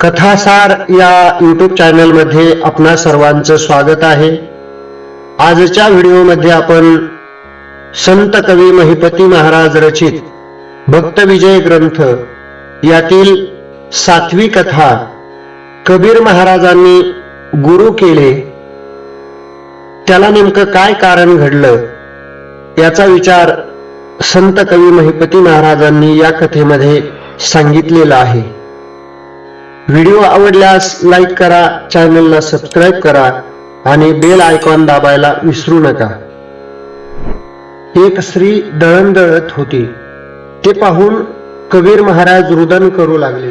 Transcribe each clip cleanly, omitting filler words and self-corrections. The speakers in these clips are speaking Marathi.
कथासार या यूट्यूब चॅनलमध्ये आपणा सर्वांचं स्वागत आहे। आजच्या व्हिडिओमध्ये आपण संत कवी महिपती महाराज रचित भक्त विजय ग्रंथ यातील 7वी कथा कबीर महाराजांनी गुरु केले त्याला नेमकं काय कारण घडलं याचा विचार संत कवी महिपती महाराजांनी या कथेमध्ये सांगितलेला आहे। व्हिडिओ आवडल्यास लाईक करा, चॅनलला सबस्क्राइब करा आणि बेल आयकॉन दाबायला विसरू नका। एक स्त्री दळण दळत होती, ते पाहून कबीर महाराज रुदन करू लागले।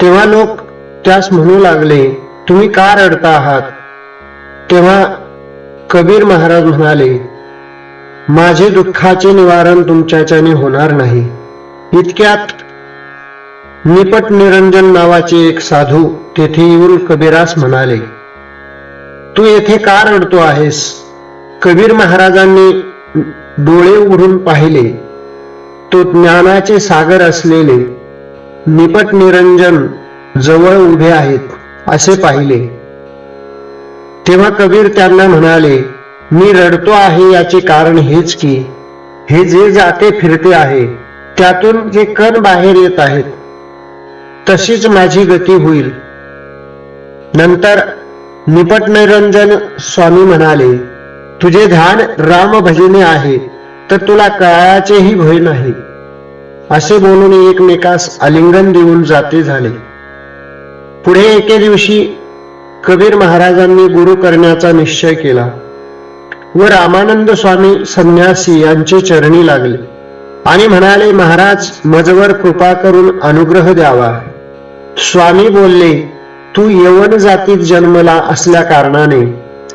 तेव्हा लोक त्यास म्हणू लागले, तुम्ही का रडता आहात? तेव्हा कबीर महाराज म्हणाले, माझे दुःखाचे निवारण तुमच्याच्याने होणार नाही। इतक्यात निपट निरंजन नावाचे एक साधू तेथे येऊन कबीरास म्हणाले, तू येथे का रडतो आहेस? कबीर महाराजांनी डोळे उघडून पाहिले, तो ज्ञानाचे सागर असलेले निपट निरंजन जवळ उभे आहेत असे पाहिले। तेव्हा कबीर त्यांना म्हणाले, मी रडतो आहे याचे कारण हेच की हे जे जाते फिरते आहे त्यातून जे कण बाहेर येत आहेत तशीच माझी गती होईल। नंतर निपट निरंजन स्वामी म्हणाले, तुझे ध्यान राम भजने आहे तर तुला काळाचेही भय नाही। असे बोलून एकमेकास आलिंगन देऊन जाते झाले। पुढे एके दिवशी कबीर महाराजांनी गुरु करण्याचा निश्चय केला व रामानंद स्वामी संन्यासी यांचे चरणी लागले आणि म्हणाले, महाराज मजवर कृपा करून अनुग्रह द्यावा। स्वामी बोलले, तू यवन जातीत जन्मला असल्या कारणाने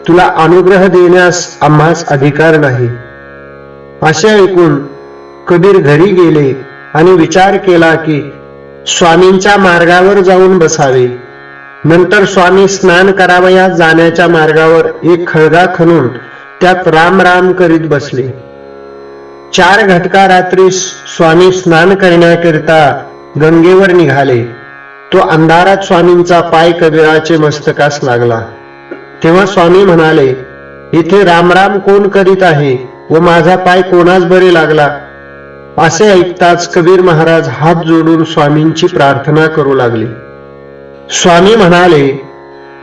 तुला अनुग्रह देण्यास आम्हास अधिकार नाही। असे ऐकून कबीर घरी गेले आणि विचार केला की स्वामींच्या मार्गावर जाऊन बसावे। नंतर स्वामी स्नान करावयास जाण्याच्या मार्गावर एक खळगा खणून त्यात राम राम करीत बसले। 4 घटका रात्री स्वामी स्नान करण्याकरिता गंगेवर निघाले। तो अंधारात स्वामींचा पाय कबीराचे मस्तकास लागला। तेव्हा स्वामी म्हणाले, इथे रामराम कोण करीत आहे व माझा पाय कोणास बरे लागला? असे ऐकताच कबीर महाराज हात जोडून स्वामींची प्रार्थना करू लागले। स्वामी म्हणाले,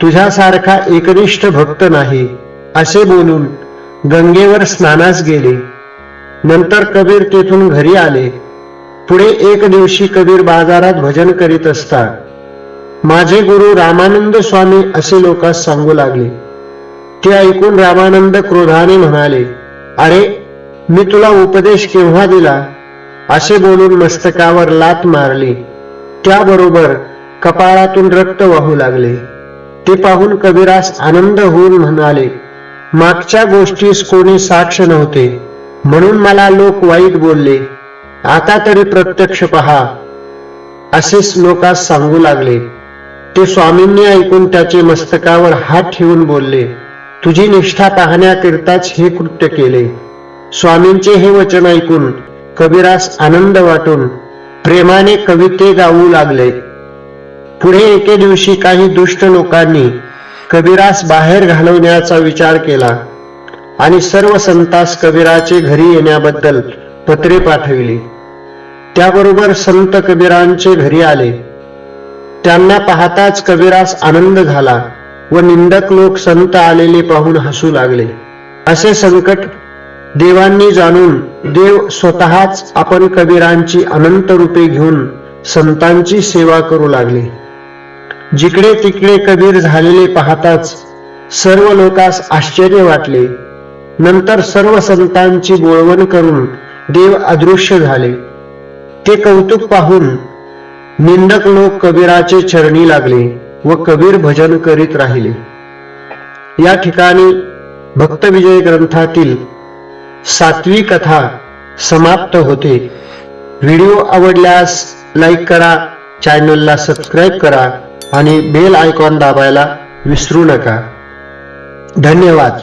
तुझ्यासारखा एकनिष्ठ भक्त नाही असे बोलून गंगेवर स्नानास गेले। नंतर कबीर तेथून घरी आले। पुढे एक दिवशी कबीर बाजारात भजन करीत असता माझे गुरु रामानंद स्वामी असे लोकांस सांगू लागले। ते ऐकून रामानंद क्रोधाने म्हणाले, अरे मी तुला उपदेश केव्हा दिला? असे बोलून मस्तकावर लात मारली। त्याबरोबर कपाळातून रक्त वाहू लागले। ते पाहून कबीरास आनंद होऊन म्हणाले, मागच्या गोष्टीस कोणी साक्ष नव्हते म्हणून मला लोक वाईट बोलले, आता तरी प्रत्यक्ष पहा असेच लोकांस सांगू लागले। ते स्वामींनी ऐकून त्याचे मस्तकावर हात ठेवून बोलले, तुझी निष्ठा पाहण्याकरिताच हे कृत्य केले। स्वामींचे हे वचन ऐकून कबीरास आनंद वाटून प्रेमाने कविते गाऊ लागले। पुढे एके दिवशी काही दुष्ट लोकांनी कबीरास बाहेर घालवण्याचा विचार केला आणि सर्व संतास कबीराचे घरी येण्याबद्दल पत्रे पाठविली। त्याबरोबर संत कबीरांचे घरी आले। त्यांना पाहताच कबीरास आनंद झाला व निंदक लोक संत आलेले पाहून हसू लागले। असे संकट देवांनी जाणून देव स्वतःच आपण कबीरांची अनंत रूपे घेऊन संतांची सेवा करू लागले। जिकडे तिकडे कबीर झालेले पाहताच सर्व लोकांस आश्चर्य वाटले। नंतर सर्व संतांची बोळवण करून देव अदृश्य झाले। ते कौतुक पाहून निंदक लोक कबीराचे चरणी लागले व कबीर भजन करीत राहिले। या ठिकाणी भक्त विजय ग्रंथातील 7वी कथा समाप्त होते। व्हिडिओ आवडल्यास लाईक करा, चॅनलला सबस्क्राइब करा आणि बेल आयकॉन दाबायला विसरू नका। धन्यवाद।